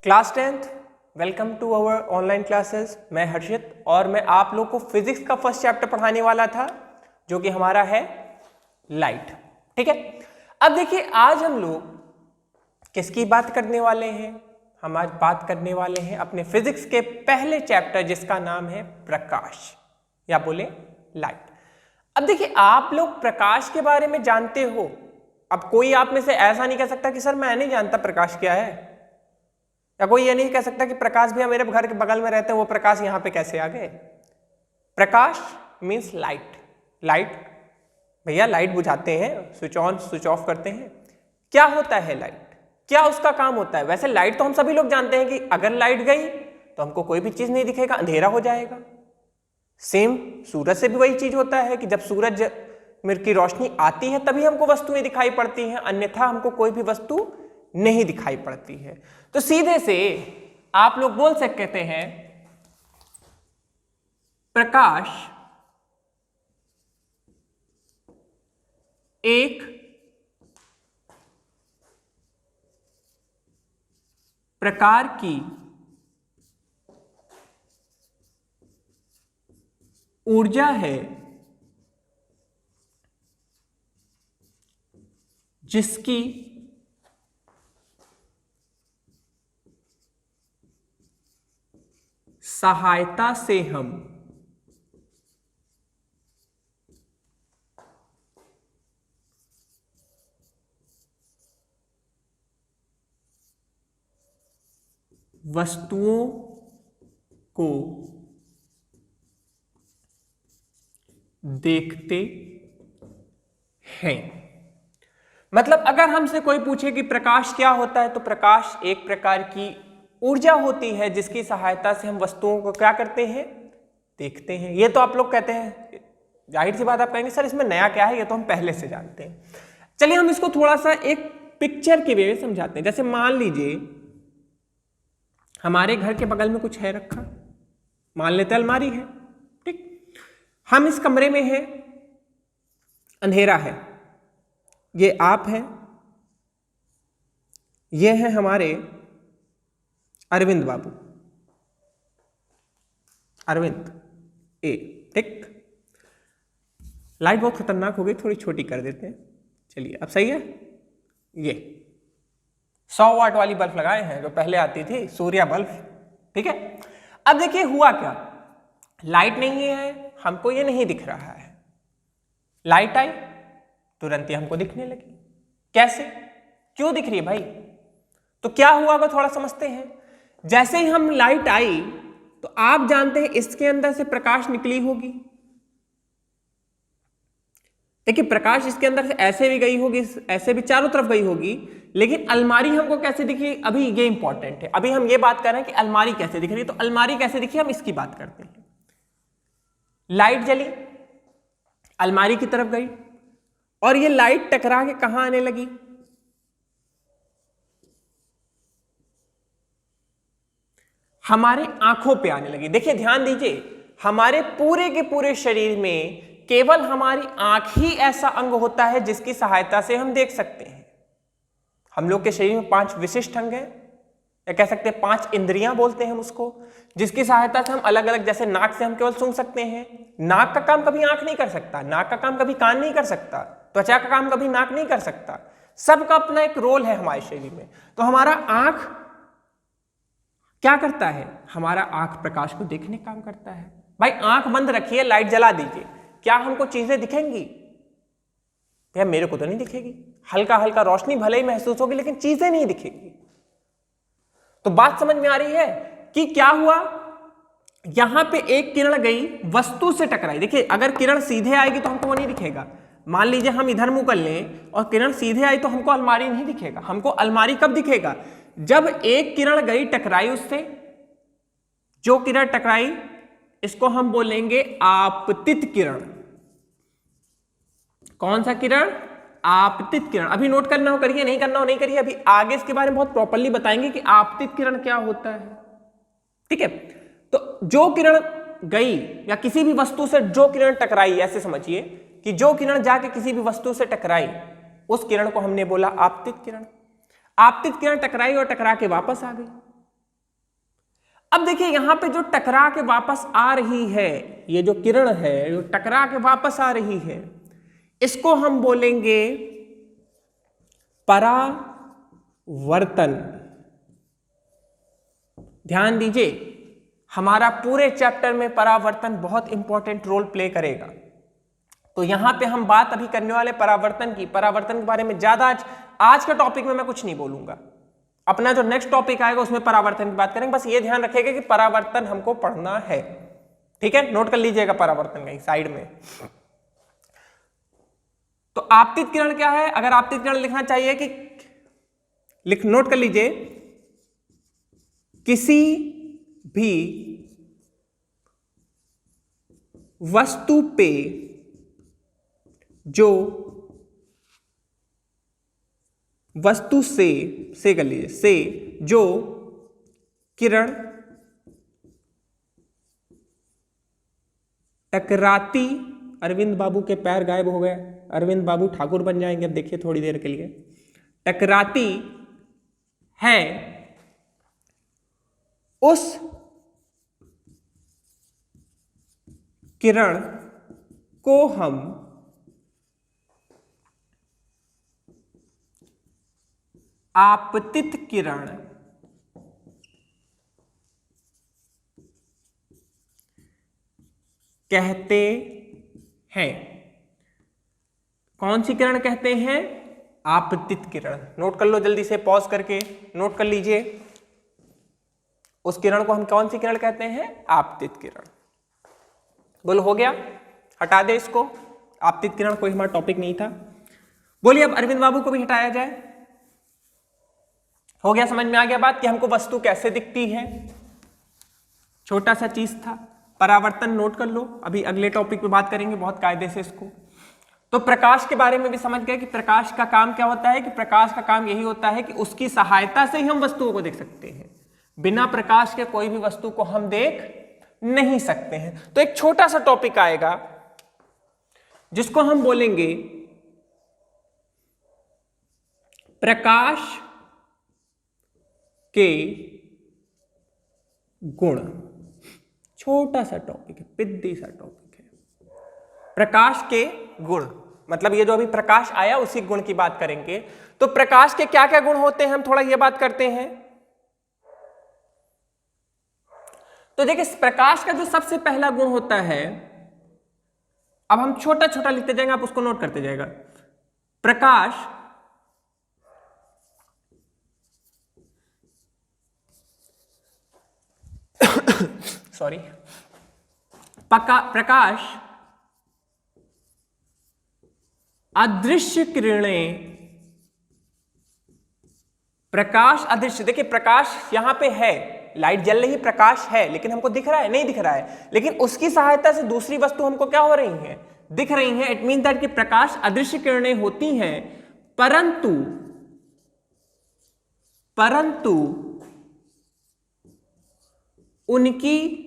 Class 10th welcome to our online classes. मैं हर्षित और मैं आप लोग को फिजिक्स का फर्स्ट चैप्टर पढ़ाने वाला था जो कि हमारा है लाइट। ठीक है, अब देखिए आज हम लोग किसकी बात करने वाले हैं। हम आज बात करने वाले हैं अपने फिजिक्स के पहले चैप्टर जिसका नाम है प्रकाश या बोले लाइट। अब देखिए आप लोग प्रकाश के बारे में जानते हो। अब कोई आप में से ऐसा नहीं कह सकता कि सर मैं नहीं जानता प्रकाश क्या है, या कोई ये नहीं कह सकता कि प्रकाश भैया मेरे घर के बगल में रहते हैं, वो प्रकाश यहां पे कैसे आ गए। प्रकाश मींस लाइट। लाइट भैया लाइट बुझाते हैं, स्विच ऑन स्विच ऑफ करते हैं। क्या होता है लाइट, क्या उसका काम होता है। वैसे लाइट तो हम सभी लोग जानते हैं कि अगर लाइट गई तो हमको कोई भी चीज नहीं दिखेगा, अंधेरा हो जाएगा। सेम सूरज से भी वही चीज होता है कि जब सूरज की रोशनी आती है तभी हमको वस्तुएं दिखाई पड़ती हैं, अन्यथा हमको कोई भी वस्तु नहीं दिखाई पड़ती है। तो सीधे से आप लोग बोल सकते हैं प्रकाश एक प्रकार की ऊर्जा है जिसकी सहायता से हम वस्तुओं को देखते हैं। मतलब अगर हमसे कोई पूछे कि प्रकाश क्या होता है तो प्रकाश एक प्रकार की ऊर्जा होती है जिसकी सहायता से हम वस्तुओं को क्या करते हैं, देखते हैं। ये तो आप लोग कहते हैं, जाहिर सी बात आप कहेंगे सर इसमें नया क्या है, ये तो हम पहले से जानते हैं। चलिए हम इसको थोड़ा सा एक पिक्चर के वे में समझाते हैं। जैसे मान लीजिए हमारे घर के बगल में कुछ है रखा, मान लेते अलमारी है। ठीक, हम इस कमरे में हैं, अंधेरा है, ये आप हैं, ये है हमारे अरविंद बाबू, अरविंद ए। ठीक, लाइट बहुत खतरनाक हो गई, थोड़ी छोटी कर देते हैं। चलिए अब सही है। ये 100 वाट वाली बल्ब लगाए हैं जो पहले आती थी, सूर्य बल्ब। ठीक है, अब देखिए हुआ क्या, लाइट नहीं है, हमको ये नहीं दिख रहा है। लाइट आई तुरंत ही हमको दिखने लगी। कैसे, क्यों दिख रही है भाई, तो क्या हुआ वो थोड़ा समझते हैं। जैसे ही हम लाइट आई तो आप जानते हैं इसके अंदर से प्रकाश निकली होगी। देखिए प्रकाश इसके अंदर से ऐसे भी गई होगी, ऐसे भी चारों तरफ गई होगी, लेकिन अलमारी हमको कैसे दिखी, अभी ये इंपॉर्टेंट है। अभी हम ये बात कर रहे हैं कि अलमारी कैसे दिख रही है, तो अलमारी कैसे दिखी हम इसकी बात करते हैं। लाइट जली, अलमारी की तरफ गई और ये लाइट टकरा के कहां आने लगी, हमारे आंखों पे आने लगी। देखिए ध्यान दीजिए, हमारे पूरे के पूरे शरीर में केवल हमारी आंख ही ऐसा अंग होता है जिसकी सहायता से हम देख सकते हैं। हम लोग के शरीर में 5 विशिष्ट अंग हैं, या कह सकते हैं 5 इंद्रियां बोलते हैं हम उसको, जिसकी सहायता से हम अलग अलग, जैसे नाक से हम केवल सूंघ सकते हैं। नाक का काम कभी आंख नहीं कर सकता, नाक का काम कभी कान नहीं कर सकता, त्वचा का काम कभी नाक नहीं कर सकता। सबका अपना एक रोल है हमारे शरीर में। तो हमारा आंख क्या करता है, हमारा आंख प्रकाश को देखने काम करता है। भाई आंख बंद रखिए, लाइट जला दीजिए, क्या हमको चीजें दिखेंगी, या मेरे को तो नहीं दिखेगी। हल्का हल्का रोशनी भले ही महसूस होगी लेकिन चीजें नहीं दिखेगी। तो बात समझ में आ रही है कि क्या हुआ, यहां पे एक किरण गई, वस्तु से टकराई। देखिए अगर किरण सीधे आएगी तो हमको वो नहीं दिखेगा। मान लीजिए हम इधर मुंह कर लें और किरण सीधे आई तो हमको अलमारी नहीं दिखेगा। हमको अलमारी कब दिखेगा, जब एक किरण गई टकराई उससे। जो किरण टकराई इसको हम बोलेंगे आपतित किरण। कौन सा किरण, आपतित किरण। अभी नोट करना हो करिए, नहीं करना हो नहीं करिए, अभी आगे इसके बारे में बहुत प्रॉपर्ली बताएंगे कि आपतित किरण क्या होता है। ठीक है, तो जो किरण गई या किसी भी वस्तु से जो किरण टकराई, ऐसे समझिए कि जो किरण जाके किसी भी वस्तु से टकराई उस किरण को हमने बोला आपतित किरण। आपतित किरण टकराई और टकरा के वापस आ गई। अब देखिए यहां पे जो टकरा के वापस आ रही है, ये जो किरण है जो टकरा के वापस आ रही है, इसको हम बोलेंगे परावर्तन। ध्यान दीजिए, हमारा पूरे चैप्टर में परावर्तन बहुत इंपॉर्टेंट रोल प्ले करेगा। तो यहां पे हम बात अभी करने वाले परावर्तन की। परावर्तन के बारे में ज्यादा आज के टॉपिक में मैं कुछ नहीं बोलूंगा। अपना जो नेक्स्ट टॉपिक आएगा उसमें परावर्तन की बात करेंगे। बस ये ध्यान रखिएगा कि परावर्तन हमको पढ़ना है, ठीक है, नोट कर लीजिएगा परावर्तन कहीं साइड में। तो आपतित किरण क्या है? अगर आपतित किरण लिखना चाहिए कि नोट कर लीजिए, किसी भी वस्तु पे जो वस्तु से कर लीजिए, से जो किरण टकराती, अरविंद बाबू के पैर गायब हो गए, अरविंद बाबू ठाकुर बन जाएंगे अब देखिए थोड़ी देर के लिए, टकराती है उस किरण को हम आपतित किरण कहते हैं। कौन सी किरण कहते हैं? आपतित किरण। नोट कर लो जल्दी से, पॉज करके नोट कर लीजिए, उस किरण को हम कौन सी किरण कहते हैं? आपतित किरण। बोलो हो गया, हटा दे इसको, आपतित किरण कोई हमारा टॉपिक नहीं था। बोलिए अब अरविंद बाबू को भी हटाया जाए। हो गया, समझ में आ गया बात कि हमको वस्तु कैसे दिखती है। छोटा सा चीज था परावर्तन, नोट कर लो, अभी अगले टॉपिक पे बात करेंगे बहुत कायदे से इसको। तो प्रकाश के बारे में भी समझ गए कि प्रकाश का काम क्या होता है, कि प्रकाश का काम यही होता है कि उसकी सहायता से ही हम वस्तुओं को देख सकते हैं। बिना प्रकाश के कोई भी वस्तु को हम देख नहीं सकते हैं। तो एक छोटा सा टॉपिक आएगा जिसको हम बोलेंगे प्रकाश के गुण। छोटा सा टॉपिक है, पिद्दी सा टॉपिक है, प्रकाश के गुण। मतलब ये जो अभी प्रकाश आया उसी गुण की बात करेंगे। तो प्रकाश के क्या क्या गुण होते हैं, हम थोड़ा ये बात करते हैं। तो देखिए प्रकाश का जो सबसे पहला गुण होता है, अब हम छोटा छोटा लिखते जाएंगे, आप उसको नोट करते जाएगा। प्रकाश सॉरी, प्रकाश अदृश्य किरणें, प्रकाश अदृश्य। देखिए प्रकाश यहां पे है, लाइट जल रही, प्रकाश है, लेकिन हमको दिख रहा है? नहीं दिख रहा है, लेकिन उसकी सहायता से दूसरी वस्तु हमको क्या हो रही है? दिख रही है। इट मीन दैट कि प्रकाश अदृश्य किरणें होती हैं, परंतु उनकी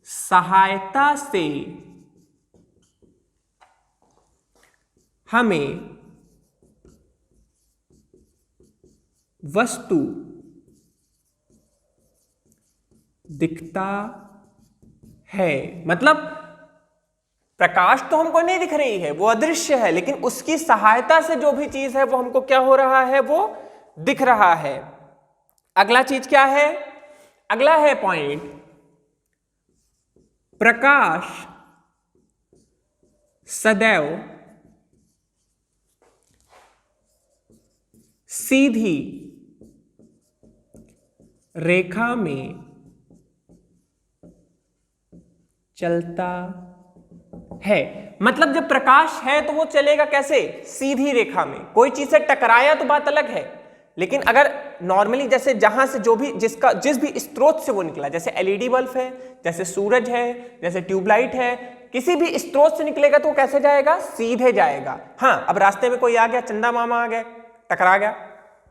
सहायता से हमें वस्तु दिखता है। मतलब प्रकाश तो हमको नहीं दिख रही है, वो अदृश्य है, लेकिन उसकी सहायता से जो भी चीज है वो हमको क्या हो रहा है? वो दिख रहा है। अगला चीज क्या है? अगला है पॉइंट, प्रकाश सदैव सीधी रेखा में चलता है। मतलब जब प्रकाश है तो वो चलेगा कैसे? सीधी रेखा में। कोई चीज से टकराया तो बात अलग है, लेकिन अगर नॉर्मली जैसे जहां से जो भी जिस भी स्रोत से वो निकला, जैसे एलईडी बल्ब है, जैसे सूरज है, जैसे ट्यूबलाइट है, किसी भी स्रोत से निकलेगा तो वो कैसे जाएगा? सीधे जाएगा। हाँ, अब रास्ते में कोई आ गया, चंदा मामा आ गए, टकरा गया,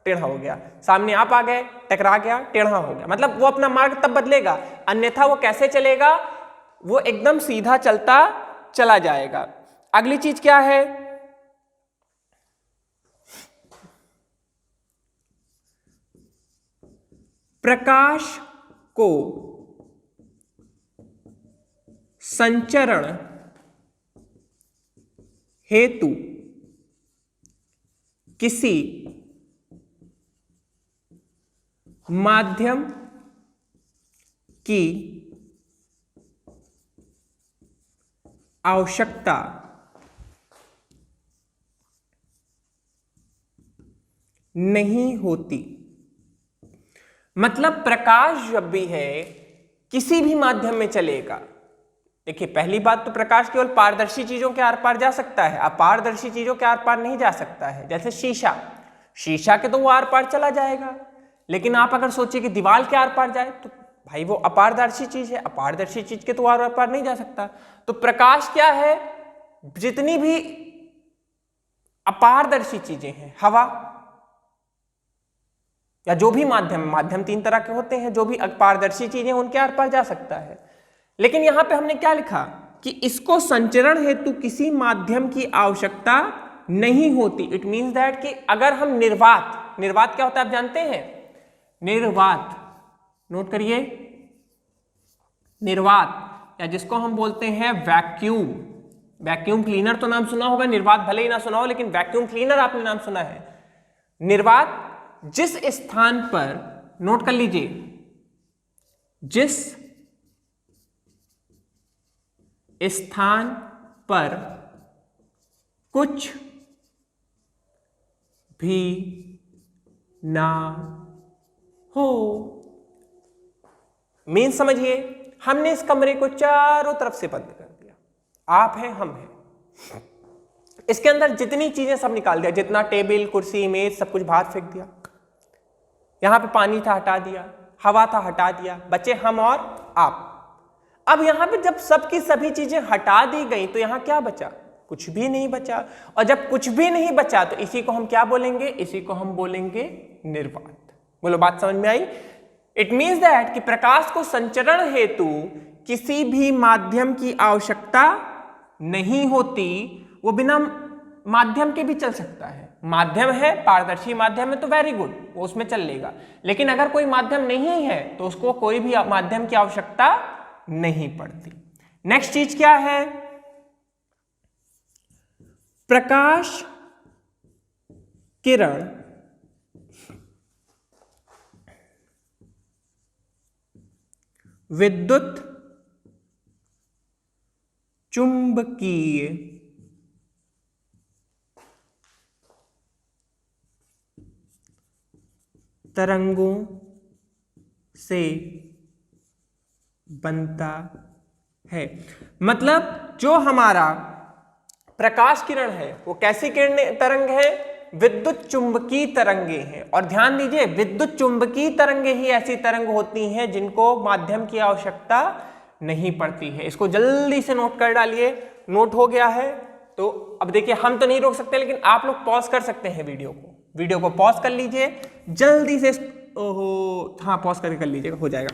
टेढ़ा हो गया, सामने आप आ गए, टकरा गया, टेढ़ा हो गया, मतलब वो अपना मार्ग तब बदलेगा, अन्यथा वो कैसे चलेगा? वो एकदम सीधा चलता चला जाएगा। अगली चीज क्या है? प्रकाश को संचरण हेतु किसी माध्यम की आवश्यकता नहीं होती। मतलब प्रकाश जब भी है किसी भी माध्यम में चलेगा। देखिए, पहली बात तो प्रकाश केवल पारदर्शी चीजों के आर पार जा सकता है, अपारदर्शी चीजों के आर पार नहीं जा सकता है। जैसे शीशा के तो वो आर पार चला जाएगा, लेकिन आप अगर सोचिए कि दीवार के आर पार जाए तो भाई वो अपारदर्शी चीज है, अपारदर्शी चीज के तो आर पार नहीं जा सकता। तो प्रकाश क्या है, जितनी भी अपारदर्शी चीजें हैं, हवा या जो भी माध्यम 3 तरह के होते हैं, जो भी अपारदर्शी चीजें उनके आर पार जा सकता है। लेकिन यहां पे हमने क्या लिखा कि इसको संचरण हेतु किसी माध्यम की आवश्यकता नहीं होती। इट मींस दैट कि अगर हम निर्वात क्या होता है आप जानते हैं? निर्वात, नोट करिए, निर्वात या जिसको हम बोलते हैं वैक्यूम क्लीनर तो नाम सुना होगा, निर्वात भले ही ना सुना हो, लेकिन वैक्यूम क्लीनर आपने नाम सुना है। निर्वात जिस स्थान पर, नोट कर लीजिए, जिस स्थान पर कुछ भी ना हो। मीन समझिए, हमने इस कमरे को चारों तरफ से बंद कर दिया, आप हैं हम हैं, इसके अंदर जितनी चीजें सब निकाल दिया, जितना टेबल कुर्सी मेज सब कुछ बाहर फेंक दिया। यहां पे पानी था हटा दिया, हवा था हटा दिया, बचे हम और आप। अब यहां पे जब सबकी सभी चीजें हटा दी गई तो यहां क्या बचा? कुछ भी नहीं बचा। और जब कुछ भी नहीं बचा तो इसी को हम क्या बोलेंगे? इसी को हम बोलेंगे निर्वात। बोलो, बात समझ में आई? इट मीन्स दैट कि प्रकाश को संचरण हेतु किसी भी माध्यम की आवश्यकता नहीं होती। वो बिना माध्यम के भी चल सकता है। माध्यम है, पारदर्शी माध्यम है तो वेरी गुड, वो उसमें चल लेगा। लेकिन अगर कोई माध्यम नहीं है तो उसको कोई भी माध्यम की आवश्यकता नहीं पड़ती। नेक्स्ट चीज क्या है? प्रकाश किरण विद्युत चुंबकीय तरंगों से बनता है। मतलब जो हमारा प्रकाश किरण है वो कैसी किरण तरंग है? विद्युत चुंबकीय तरंगे हैं। और ध्यान दीजिए, विद्युत चुंबकीय तरंगे ही ऐसी तरंग होती हैं जिनको माध्यम की आवश्यकता नहीं पड़ती है। इसको जल्दी से नोट कर डालिए। नोट हो गया है तो अब देखिए, हम तो नहीं रोक सकते लेकिन आप लोग पॉज कर सकते हैं वीडियो को पॉज कर लीजिए जल्दी से। ओहो, हाँ, पॉज करके कर लीजिएगा, हो जाएगा।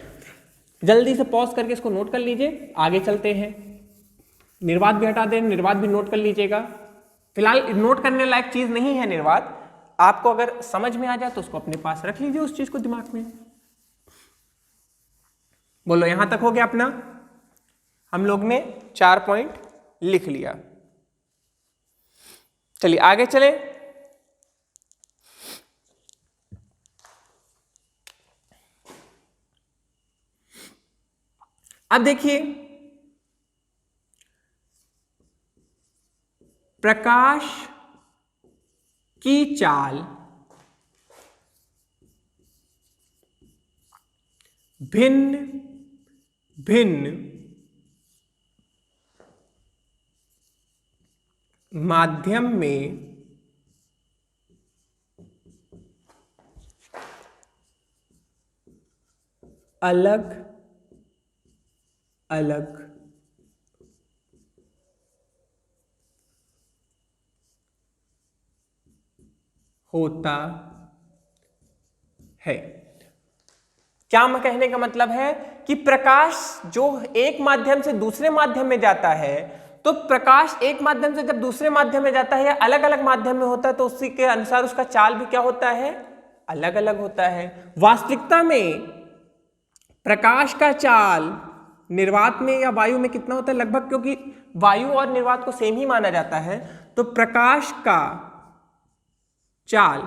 जल्दी से पॉज करके इसको नोट कर लीजिए, आगे चलते हैं। निर्वात भी हटा दें, निर्वात भी नोट कर लीजिएगा। फिलहाल नोट करने लायक चीज नहीं है निर्वात। आपको अगर समझ में आ जाए तो उसको अपने पास रख लीजिए, उस चीज को दिमाग में। बोलो, यहां तक हो गया अपना? हम लोग ने 4 पॉइंट लिख लिया। चलिए आगे चले। अब देखिए, प्रकाश की चाल भिन्न भिन्न माध्यम में अलग अलग होता है। क्या मैं कहने का मतलब है कि प्रकाश जो एक माध्यम से दूसरे माध्यम में जाता है, तो प्रकाश एक माध्यम से जब दूसरे माध्यम में जाता है या अलग अलग माध्यम में होता है तो उसी के अनुसार उसका चाल भी क्या होता है? अलग अलग होता है। वास्तविकता में प्रकाश का चाल निर्वात में या वायु में कितना होता है लगभग, क्योंकि वायु और निर्वात को सेम ही माना जाता है, तो प्रकाश का चाल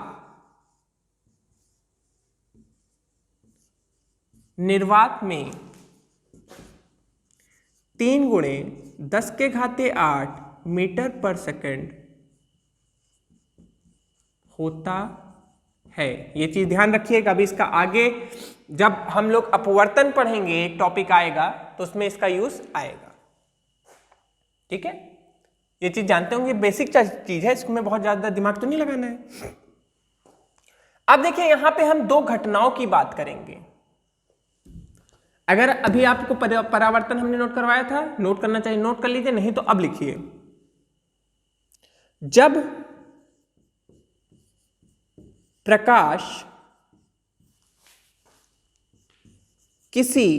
निर्वात में 3 गुणे 10⁸ मीटर पर सेकंड होता है। ये चीज ध्यान रखिएगा। अभी इसका आगे जब हम लोग अपवर्तन पढ़ेंगे, एक टॉपिक आएगा तो उसमें इसका यूज आएगा। ठीक है, ये चीज जानते होंगे, बेसिक चीज है, इसमें बहुत ज्यादा दिमाग तो नहीं लगाना है। अब देखिए यहां पे हम 2 घटनाओं की बात करेंगे। अगर अभी आपको परावर्तन हमने नोट करवाया था, नोट करना चाहिए नोट कर लीजिए, नहीं तो अब लिखिए। जब प्रकाश किसी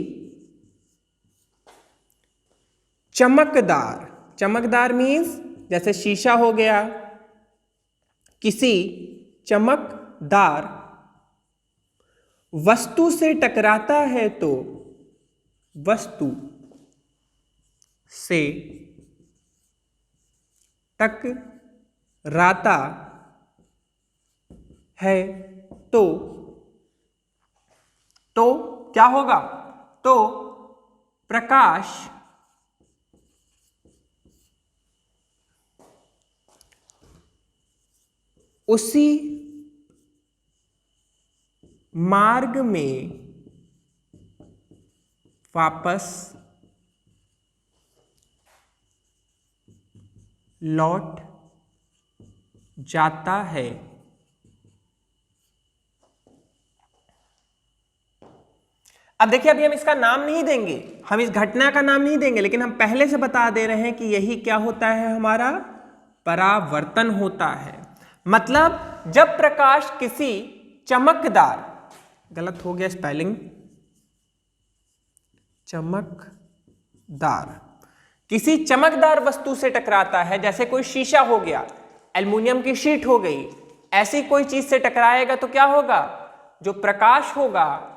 चमकदार मीन्स जैसे शीशा हो गया, किसी चमकदार वस्तु से टकराता है तो वस्तु से टकराता है तो क्या होगा? तो प्रकाश उसी मार्ग में वापस लौट जाता है। अब देखिए, अभी हम इसका नाम नहीं देंगे, हम इस घटना का नाम नहीं देंगे, लेकिन हम पहले से बता दे रहे हैं कि यही क्या होता है, हमारा परावर्तन होता है। मतलब जब प्रकाश किसी चमकदार, गलत हो गया स्पेलिंग, चमकदार, किसी चमकदार वस्तु से टकराता है, जैसे कोई शीशा हो गया, एल्युमिनियम की शीट हो गई, ऐसी कोई चीज से टकराएगा तो क्या होगा? जो प्रकाश होगा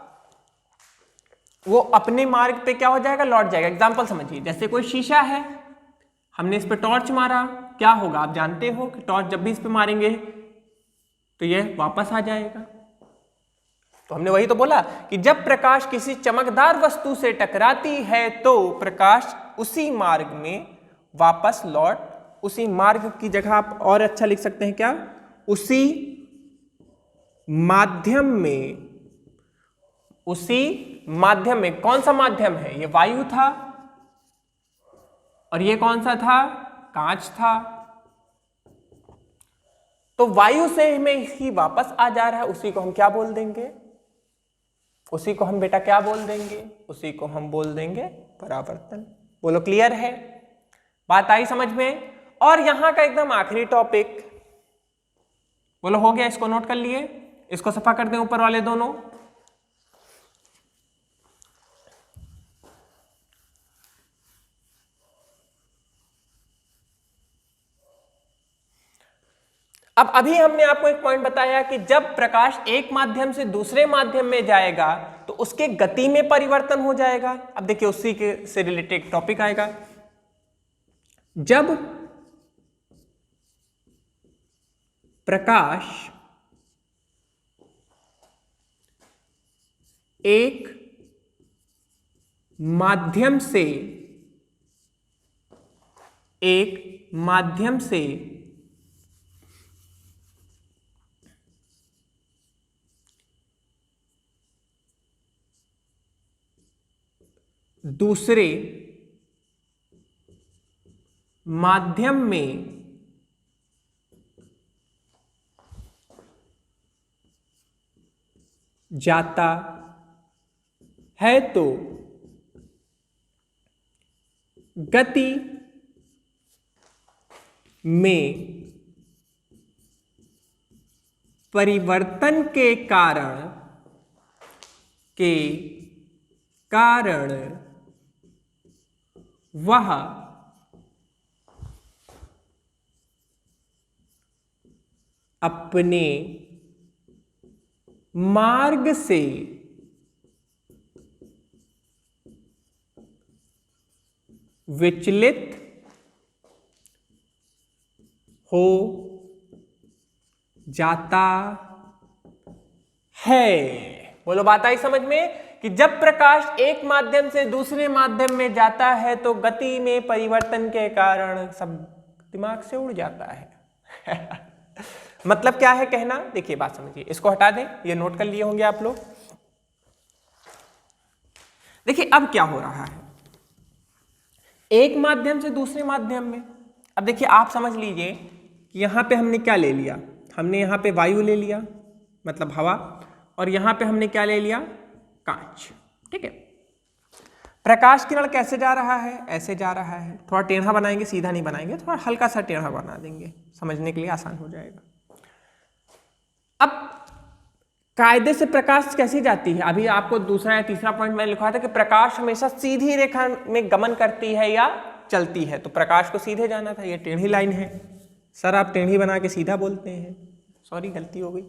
वो अपने मार्ग पे क्या हो जाएगा? लौट जाएगा। एग्जाम्पल समझिए, जैसे कोई शीशा है, हमने इस पे टॉर्च मारा, क्या होगा आप जानते हो कि टॉर्च जब भी इस पे मारेंगे तो ये वापस आ जाएगा। तो हमने वही तो बोला कि जब प्रकाश किसी चमकदार वस्तु से टकराती है तो प्रकाश उसी मार्ग में वापस लौट, उसी मार्ग की जगह आप और अच्छा लिख सकते हैं क्या? उसी माध्यम में, उसी माध्यम में। कौन सा माध्यम है? ये वायु था, और ये कौन सा था? कांच था। तो वायु से में ही वापस आ जा रहा है, उसी को हम क्या बोल देंगे? उसी को हम बेटा क्या बोल देंगे? उसी को हम बोल देंगे परावर्तन। बोलो क्लियर है? बात आई समझ में? और यहां का एकदम आखिरी टॉपिक, बोलो हो गया? इसको नोट कर लिए, इसको सफा कर दें ऊपर वाले दोनों। अब अभी हमने आपको एक पॉइंट बताया कि जब प्रकाश एक माध्यम से दूसरे माध्यम में जाएगा तो उसके गति में परिवर्तन हो जाएगा। अब देखिए उसी के से रिलेटेड टॉपिक आएगा। जब प्रकाश एक माध्यम से दूसरे माध्यम में जाता है तो गति में परिवर्तन के कारण वह अपने मार्ग से विचलित हो जाता है। बोलो बात आई समझ में कि जब प्रकाश एक माध्यम से दूसरे माध्यम में जाता है तो गति में परिवर्तन के कारण सब दिमाग से उड़ जाता है। मतलब क्या है कहना, देखिए बात समझिए, इसको हटा दें, ये नोट कर लिए होंगे आप लोग। देखिए अब क्या हो रहा है, एक माध्यम से दूसरे माध्यम में, अब देखिए आप समझ लीजिए कि यहां पे हमने क्या ले लिया, हमने यहां पे वायु ले लिया मतलब हवा, और यहां पे हमने क्या ले लिया, कांच। ठीक है, प्रकाश किरण कैसे जा रहा है, ऐसे जा रहा है, थोड़ा टेढ़ा बनाएंगे, सीधा नहीं बनाएंगे, थोड़ा हल्का सा टेढ़ा बना देंगे, समझने के लिए आसान हो जाएगा। अब कायदे से प्रकाश कैसे जाती है, अभी आपको दूसरा या तीसरा पॉइंट मैंने लिखा था कि प्रकाश हमेशा सीधी रेखा में गमन करती है या चलती है, तो प्रकाश को सीधे जाना था, ये टेढ़ी लाइन है। सर आप टेढ़ी बना के सीधा बोलते हैं, सॉरी गलती हो गई।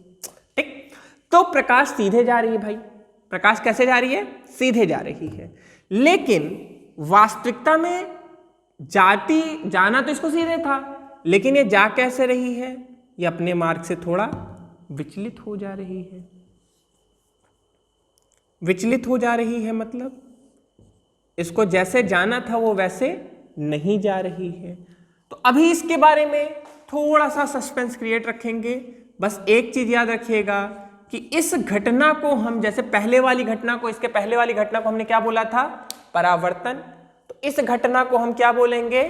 ठीक, तो प्रकाश सीधे जा रही है भाई, प्रकाश कैसे जा रही है, सीधे जा रही है, लेकिन वास्तविकता में जाना तो इसको सीधे था, लेकिन ये जा कैसे रही है, ये अपने मार्ग से थोड़ा विचलित हो जा रही है। विचलित हो जा रही है मतलब इसको जैसे जाना था वो वैसे नहीं जा रही है। तो अभी इसके बारे में थोड़ा सा सस्पेंस क्रिएट रखेंगे, बस एक चीज याद रखिएगा कि इस घटना को हम, जैसे पहले वाली घटना को, इसके पहले वाली घटना को हमने क्या बोला था, परावर्तन, तो इस घटना को हम क्या बोलेंगे,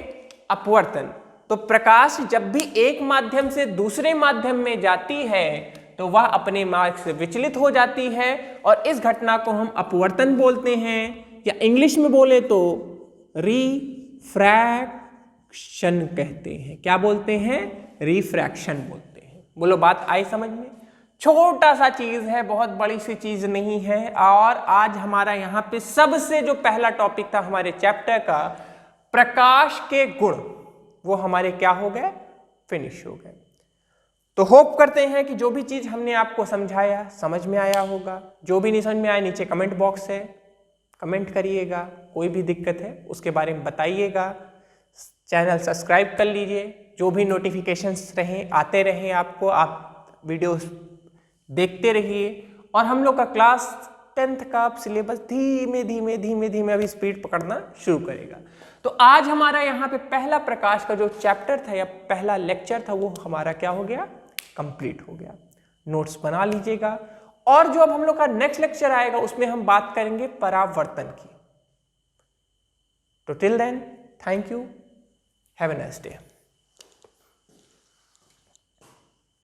अपवर्तन। तो प्रकाश जब भी एक माध्यम से दूसरे माध्यम में जाती है तो वह अपने मार्ग से विचलित हो जाती है, और इस घटना को हम अपवर्तन बोलते हैं, या इंग्लिश में बोले तो रिफ्रैक्शन कहते हैं। क्या बोलते हैं, रिफ्रैक्शन बोलते हैं। बोलो बात आई समझ में, छोटा सा चीज है, बहुत बड़ी सी चीज नहीं है। और आज हमारा यहाँ पे सबसे जो पहला टॉपिक था हमारे चैप्टर का, प्रकाश के गुण, वो हमारे क्या हो गए, फिनिश हो गए। तो होप करते हैं कि जो भी चीज हमने आपको समझाया समझ में आया होगा। जो भी नहीं समझ में आया नीचे कमेंट बॉक्स है, कमेंट करिएगा, कोई भी दिक्कत है उसके बारे में बताइएगा। चैनल सब्सक्राइब कर लीजिए, जो भी नोटिफिकेशंस रहें आते रहें आपको, आप वीडियोस देखते रहिए। और हम लोग का क्लास 10th का सिलेबस धीमे धीमे धीमे धीमे अभी स्पीड पकड़ना शुरू करेगा। तो आज हमारा यहाँ पे पहला प्रकाश का जो चैप्टर था या पहला लेक्चर था वो हमारा क्या हो गया, कंप्लीट हो गया। नोट्स बना लीजिएगा, और जो अब हम लोग का नेक्स्ट लेक्चर आएगा उसमें हम बात करेंगे परावर्तन की। तो till then, thank you, have a nice day.